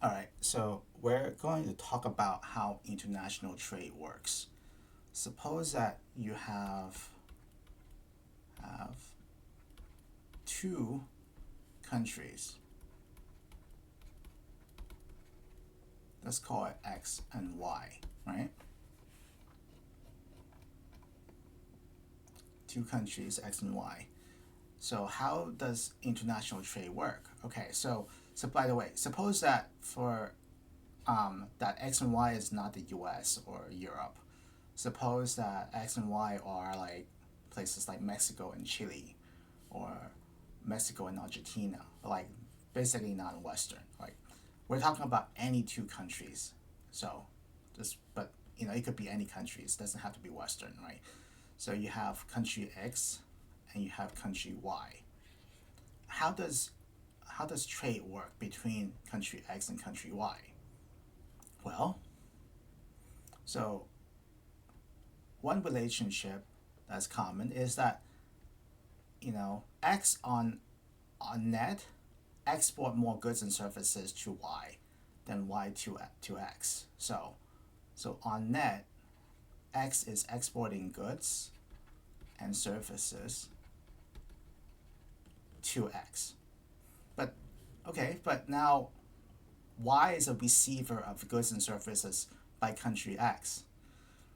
All right, so we're going to talk about how international trade works. Suppose that you have two countries. Let's call it X and Y, right? Two countries, X and Y. So how does international trade work? Okay, so by the way, suppose that for that X and Y is not the U.S. or Europe. Suppose that X and Y are like places like Mexico and Chile, or Mexico and Argentina, like basically non-Western. Like we're talking about any two countries. So just but it could be any countries. It doesn't have to be Western, right? So you have country X and you have country Y. How does how does trade work between country X and country Y? Well, so one relationship that's common is that X on net export more goods and services to Y than Y to X. So on net, X is exporting goods and services to X. But but now Y is a receiver of goods and services by country X.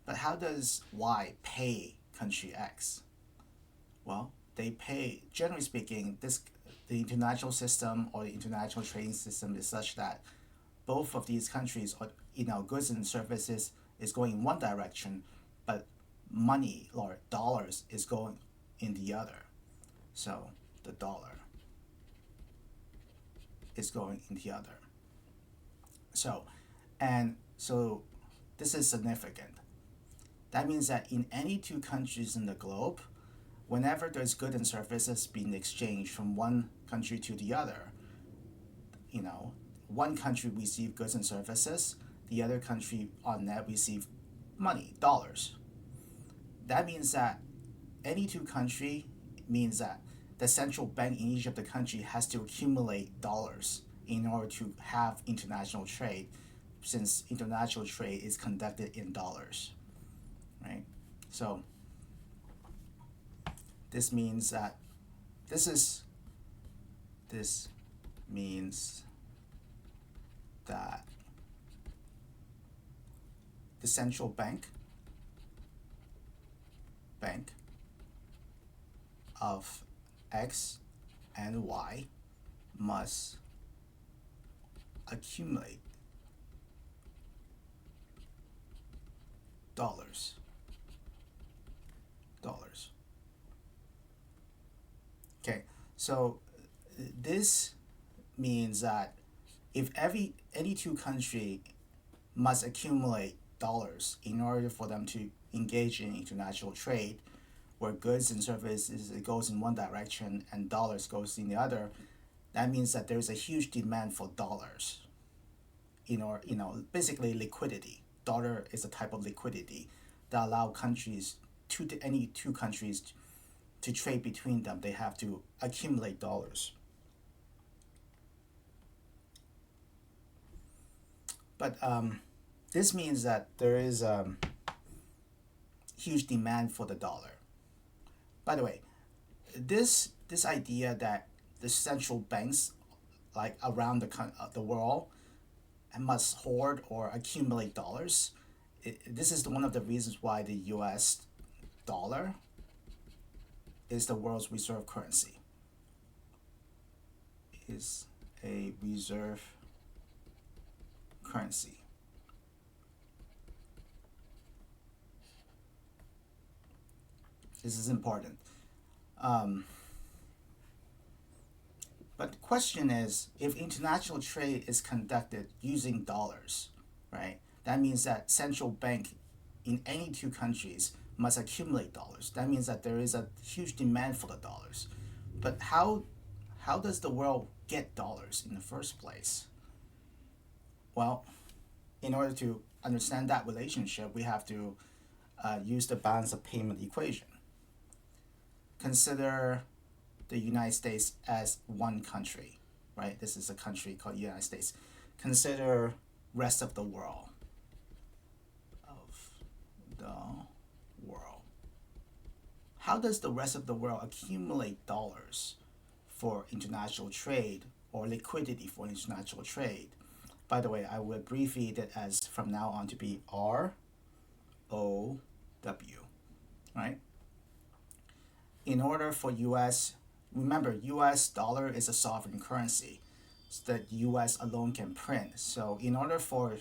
But how does Y pay country X? Well, they pay, generally speaking, the international system or the international trading system is such that both of these countries, or goods and services, is going in one direction, but money or dollars is going in the other. So the dollar is going in the other. So, and so this is significant. That means that in any two countries in the globe, whenever there's goods and services being exchanged from one country to the other, you know, one country receive goods and services, the other country on net receive money, dollars. That means that any two country means that the central bank in each of the country has to accumulate dollars in order to have international trade, since international trade is conducted in dollars, right? So this means that this is this means that the central bank of X and Y must accumulate dollars. Dollars. Okay, so this means that if any two country must accumulate dollars in order for them to engage in international trade, where goods and services it goes in one direction and dollars goes in the other, that means that there's a huge demand for dollars. Basically liquidity. Dollar is a type of liquidity that allow countries any two countries to trade between them. They have to accumulate dollars. But this means that there is huge demand for the dollar. By the way, this idea that the central banks like around the world must hoard or accumulate dollars. This is one of the reasons why the U.S. dollar is the world's reserve currency. Is a reserve currency. This is important. Um, but the question is, if international trade is conducted using dollars, right? That means that central bank in any two countries must accumulate dollars. That means that there is a huge demand for the dollars. But how does the world get dollars in the first place? Well, in order to understand that relationship, we have to use the balance of payment equation. Consider the United States as one country, right? This is a country called United States. consider rest of the world. Of the world. How does the rest of the world accumulate dollars for international trade or liquidity for international trade? By the way, I will abbreviate it as from now on to be ROW, right? In order for US, remember US dollar is a sovereign currency that US alone can print. So in order for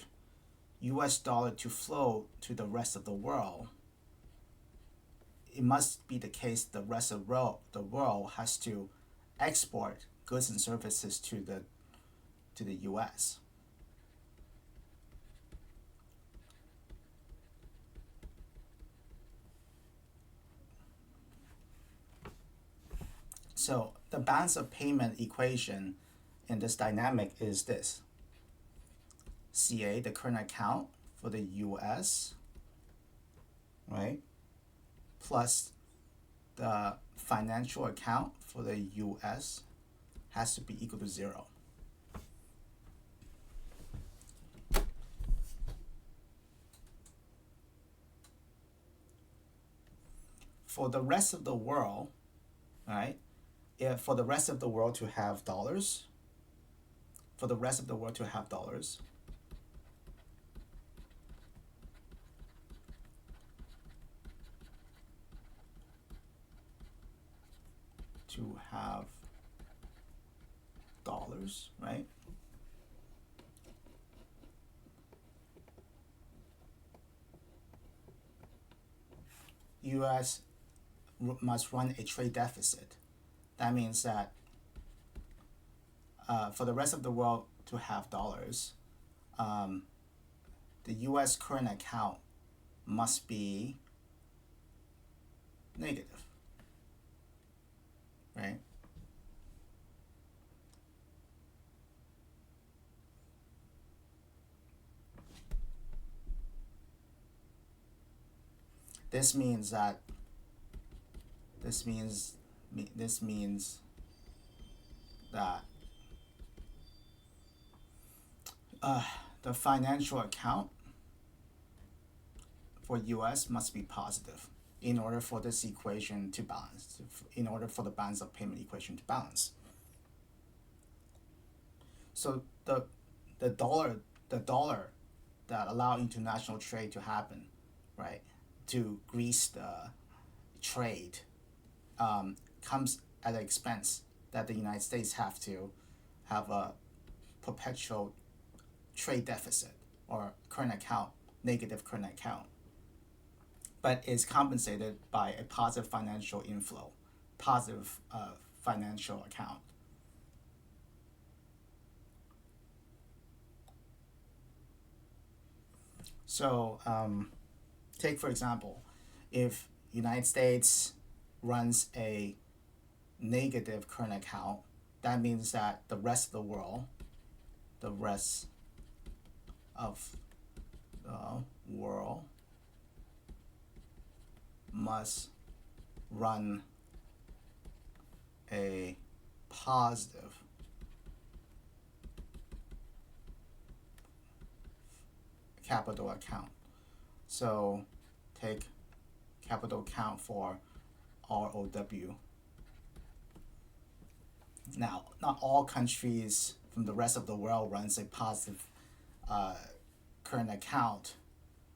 US dollar to flow to the rest of the world, it must be the case the rest of the world has to export goods and services to the US. So the balance of payment equation in this dynamic is this: CA, the current account for the US, right, plus the financial account for the US has to be equal to 0. For the rest of the world, right, if for the rest of the world to have dollars, for the rest of the world to have dollars, to have dollars, right? US must run a trade deficit. That means that for the rest of the world to have dollars, the US current account must be negative, right? This means that this means this means that the financial account for US must be positive in order for this equation to balance, in order for the balance of payment equation to balance. So the dollar the dollar that allow international trade to happen, right, to grease the trade, comes at an expense that the United States have to have a perpetual trade deficit or current account, negative current account, but is compensated by a positive financial inflow, positive financial account. So take for example, if United States runs a negative current account, that means that the rest of the world, the rest of the world must run a positive capital account. So take capital account for ROW. Now, not all countries from the rest of the world runs a positive current account.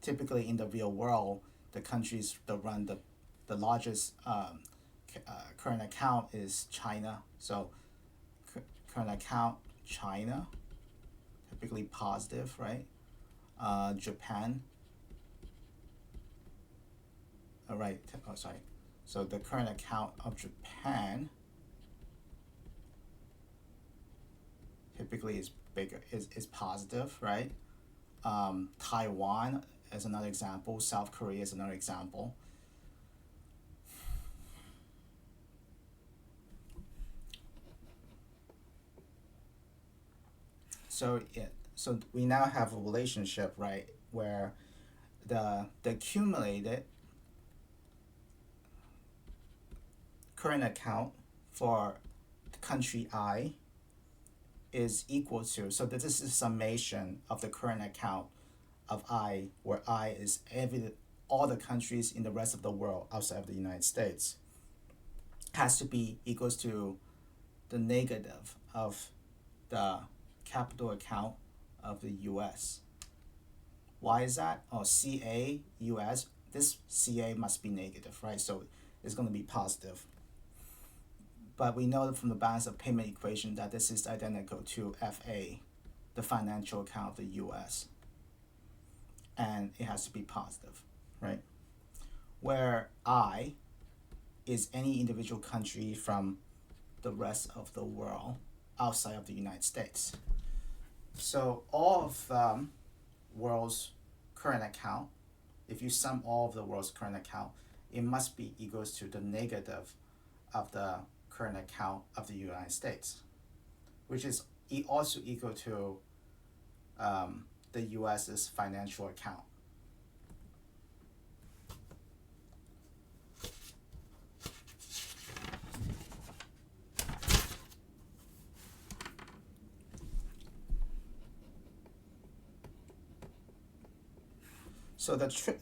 Typically, in the real world, the countries that run the largest current account is China. So current account China, typically positive, right? Japan. All right. Oh, sorry. So the current account of Japan typically is bigger, is positive, right? Taiwan is another example. South Korea is another example. So we now have a relationship, right, where the accumulated current account for country I is equal to, so this is a summation of the current account of I, where I is all the countries in the rest of the world outside of the United States, has to be equals to the negative of the capital account of the US. Why is that? Oh, CA, US, this CA must be negative, right? So it's going to be positive. But we know from the balance of payment equation that this is identical to FA, the financial account of the US. And it has to be positive, right? Where I is any individual country from the rest of the world outside of the United States. So all of the world's current account, if you sum all of the world's current account, it must be equals to the negative of the current account of the United States, which is also equal to the US's financial account. So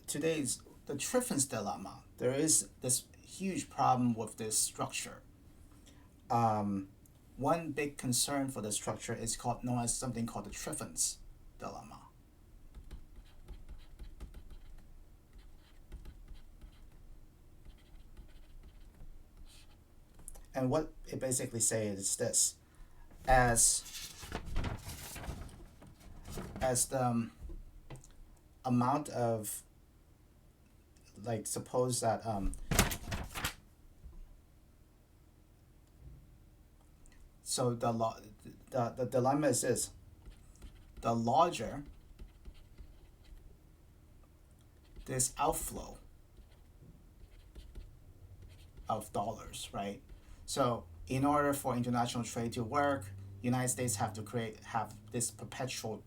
today's the Triffin's dilemma. There is this huge problem with this structure. One big concern for the structure is known as something called the Triffin's dilemma. And what it basically says is this: as the amount of, like, suppose that so the dilemma is this: the larger this outflow of dollars, right? So in order for international trade to work, United States have this perpetual,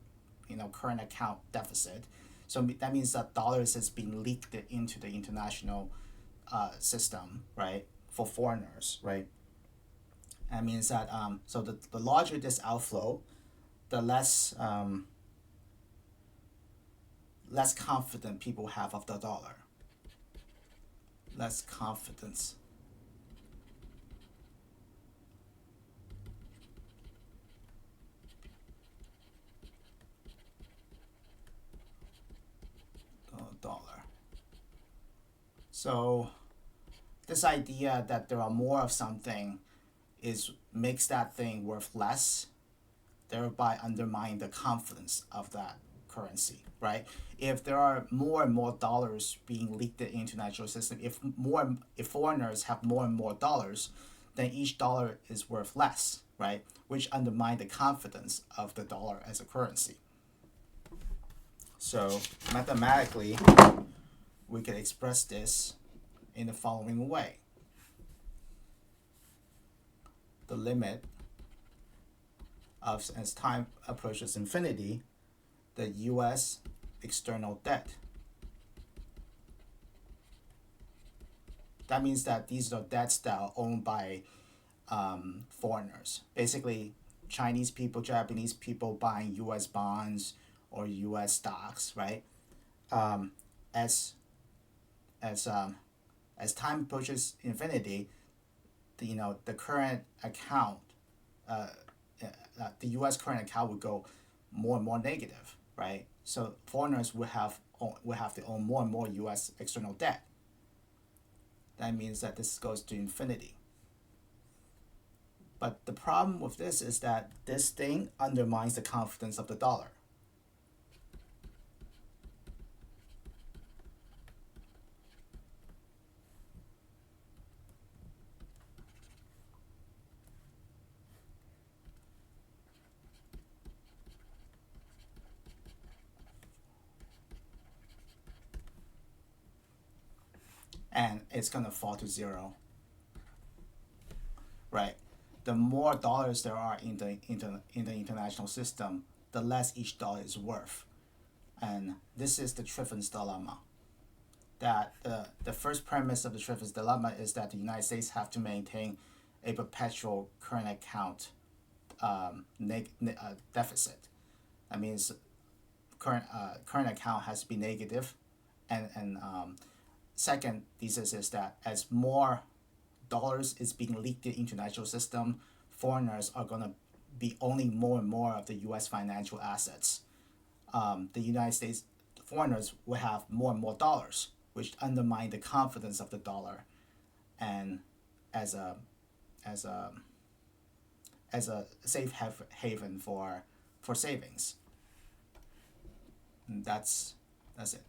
current account deficit. So that means that dollars is being leaked into the international system, right, for foreigners, right? That means that so the larger this outflow, the less confident people have of the dollar. Less confidence. Dollar. So this idea that there are more of something makes that thing worth less, thereby undermining the confidence of that currency, right? If there are more and more dollars being leaked into the international system, if foreigners have more and more dollars, then each dollar is worth less, right? Which undermine the confidence of the dollar as a currency. So mathematically, we can express this in the following way. The limit of, as time approaches infinity, the US external debt. That means that these are debts that are owned by foreigners. Basically, Chinese people, Japanese people buying US bonds or US stocks, right? As time approaches infinity, the current account, the U.S. current account would go more and more negative, right? So foreigners will have to own more and more U.S. external debt. That means that this goes to infinity. But the problem with this is that this thing undermines the confidence of the dollar. And it's gonna fall to zero, right? The more dollars there are in the international system, the less each dollar is worth, and this is the Triffin's dilemma. That the first premise of the Triffin's dilemma is that the United States have to maintain a perpetual current account deficit. That means current account has to be negative, and second thesis is that as more dollars is being leaked in international system, foreigners are gonna be owning more and more of the U.S. financial assets. The United States foreigners will have more and more dollars, which undermine the confidence of the dollar, and as a as a as a safe haven for savings. And that's it.